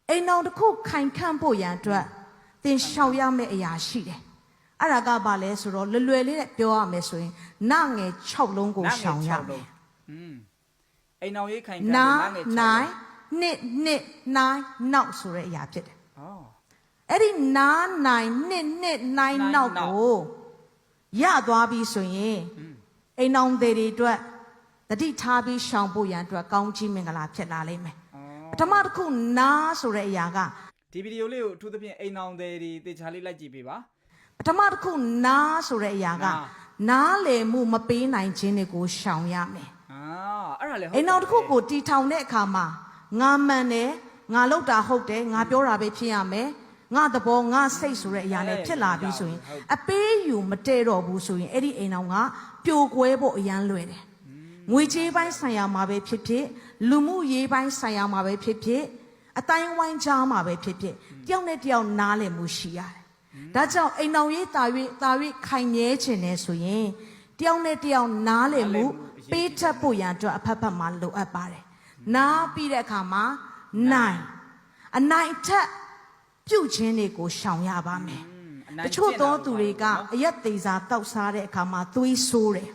အိမ်တော်တစ်ခုခိုင်ခန့်ဖို့ရန်အတွက်သင်ရှောင်ရမယ့်အရာရှိတယ်အဲ့ဒါကဘာလဲဆိုတော့လွယ်လေးနဲ့ပြောရမယ်ဆိုရင်နငယ်6လုံးကိုရှောင်ရမယ်အိမ်တော်ရေးခိုင်ခန့်နာနိုင်နှစ်နိုင်နောက်ဆိုတဲ့အရာဖြစ်တယ်အဲ့ဒီနာနိုင်နှစ်နိုင်နောက်ကိုရသွားပြီဆိုရင်အိမ်တော်တွေအတွက်တတိထားပြီးရှောင်ဖို့ရန်အတွက်ကောင်းချီးမင်္ဂလာဖြစ်လာလိမ့်မယ်ပထမတစ်ခုနာဆိုတဲ့အရာကဒီဗီဒီယိုလေးကိုအထူးသဖြင့်အိမ်တော်တွေတေချာလေးလိုက်ကြည့်ပေးပါပထမတစ်ခုနာဆိုတဲ့အရာကနားလည်မှုမပေးနိုင်ခြင်းတွေကိုရှောင်ရမယ်အဲ့ဒါလေအိမ်တော်တစ်ခုကိုတီထောင်တဲ့အခါမှာငါမှန်တယ်ငါလောက်တာဟုတ်တယ်ငါပြောတာပဲဖြစ်ရမယ်ငါသဘောငါစိတ်ဆိုတဲ့အရာနဲ့ဖြစ်လာပြီဆိုရင်အပေးယူမတည့်တော့ဘူးဆိုရင်အဲ့ဒီအိမ်တော်ကပြိုကွဲဖို့အရန်လွယ်တယ်ငွေကြေးပိုင်းဆိုင်ရာမှာပဲဖြစ်ဖြစ်လူမှုရေးပိုင်းဆိုင်ရာမှာပဲဖြစ်ဖြစ်အတိုင်းဝိုင်းကြားမှာပဲဖြစ်ဖြစ်တယောက်နဲ့တယောက်နားလည်မှုရှိရတယ်ဒါကြောင့်အိမ်တော်ရေးတာ၍ခိုင်မြဲခြင်းနဲ့ဆိုရင်တယောက်နဲ့တယောက်နားလည်မှုပေးထပ်ဖို့ရန်အတွက်အဖက်ဖက်မှာလိုအပ်ပါတယ်နားပြီးတဲ့အခါမှာနိုင်အနိုင်ထက်ပြုတ်ခြင်းတွေကိုရှောင်ရပါမယ်တချို့သောသူတွေကအရက်သေးစာတောက်စားတဲ့အခါမှာသွေးဆိုးတယ်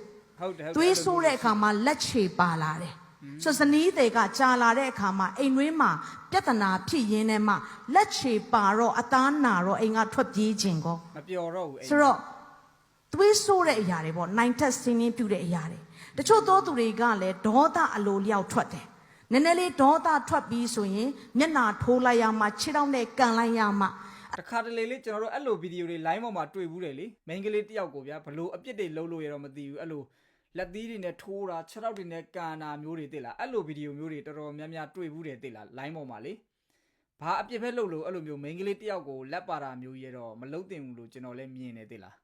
သွေးဆိုးတဲ့အခါမှာလက်ချေပါလာတယ်ဆိုဇနီးတွေကကြာလာတဲ့အခါမှာအိမ်တွင်းမှာပြဿနာဖြစ်ရင်းနဲ့မှလက်ချေပါတော့အသားနာတော့အိမ်ကထွက်ပြေးခြင်းကောမပျော်တော့ဘူးဆိုတော့သွေးဆိုးတဲ့အရာတွေပေါ့နိုင်ထက်ဆင်းရင်းပြုတဲ့အရာတွေတချို့သောသူတွေကလည်းဒေါသအလိုလျောက်ထွက်တယ်နည်းနည်းလေးဒေါသထွက်ပြီးဆိုရင်မျက်နှာထိုးလိုက်ရမှခြေထောက်နဲ့ကန်လိုက်ရမှတခါတလေလေးကျွန်တော်တို့အဲ့လိုဗီဒီယိုတွေ line ပေါ်မှာတွေ့ဘူးတယ်လေမိန်းကလေးတယောက်ကိုဗျာဘလို့အပြစ်တွေလုံးလို့ရတော့မသိဘူးအဲ့လိုလက်သီးတွေနဲ့ထိုးတာခြေထောက်တွေနဲ့ကန်တာမျိုးတွေသိလားအဲ့လိုဗီဒီယိုမျိုးတွေတော်တော်များများတွေ့ဘူးတယ်သိလား line ပေါ်မှာလေဘာအပြစ်ပဲလုပ်လို့အဲ့လိုမျိုးမိန်းကလေးတယောက်ကိုလက်ပါတာမျိုးရတော့မလုံးတင်ဘူးလို့ကျွန်တော်လည်းမြင်နေသိလား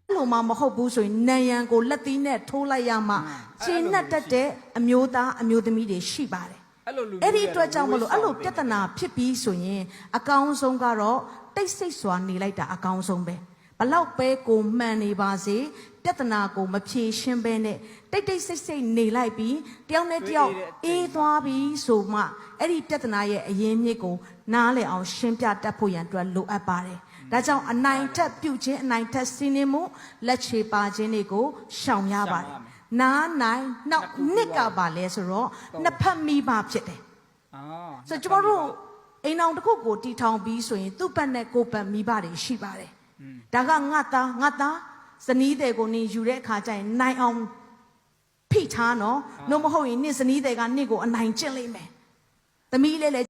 အဲ့လိုမှမဟုတ်ဘူးဆိုရင်နံရံကိုလက်သီးနဲ့ထိုးလိုက်ရမှခြေနဲ့တက်တဲ့အမျိုးသားအမျိုးသမီးတွေရှိပါတယ်အဲ့ဒီအတွက်ကြောင့်မလို့အဲ့လိုပြဿနာဖြစ်ပြီးဆိုရင်အကောင်းဆုံးကတော့တိတ်ဆိတ်စွာနေလိုက်တာအကောင်းဆုံးပဲဘလောက်ပဲကိုမှန်နေပါစေပြဿနာကိုမဖြေရှင်းဘဲနဲ့တိတ်ဆိတ်နေလိုက်ပြီးတယောက်နဲ့တယောက်အေးသွားပြီးဆိုမှအဲ့ဒီပြဿနာရဲ့အရင်းမြစ်ကိုနားလည်အောင်ရှင်းပြတတ်ဖို့ရန်အတွက်လိုအပ်ပါတယ်ဒါကြောင့်အနိုင်ထက်ပြုတ်ခြင်းအနိုင်ထက်စီးနှင်းမှုလက်ချေပါခြင်းတွေကိုရှောင်ရပါတယ်နားနိုင်နောက်နှစ်ကပါလဲဆိုတော့နှစ်ဖက်မိဘဖြစ်တယ်ဆိုကျွန်တော်တို့အိမ်အောင်တစ်ခုကိုတီထောင်ပြီးဆိုရင်သူ့ဘက်နဲ့ကိုယ်ဘက်မိဘတွေရှိပါတယ်ဒါကငါသားဇနီးတွေကိုနေယူတဲ့အခါကျရင်နိုင်အောင်ဖိထားနော်နှုတ်မဟုတ်ရင်နေ့ဇနီးတွေကနေ့ကိုအနိုင်ကျင့်လိမ့်မယ်သမီးလေးလည်း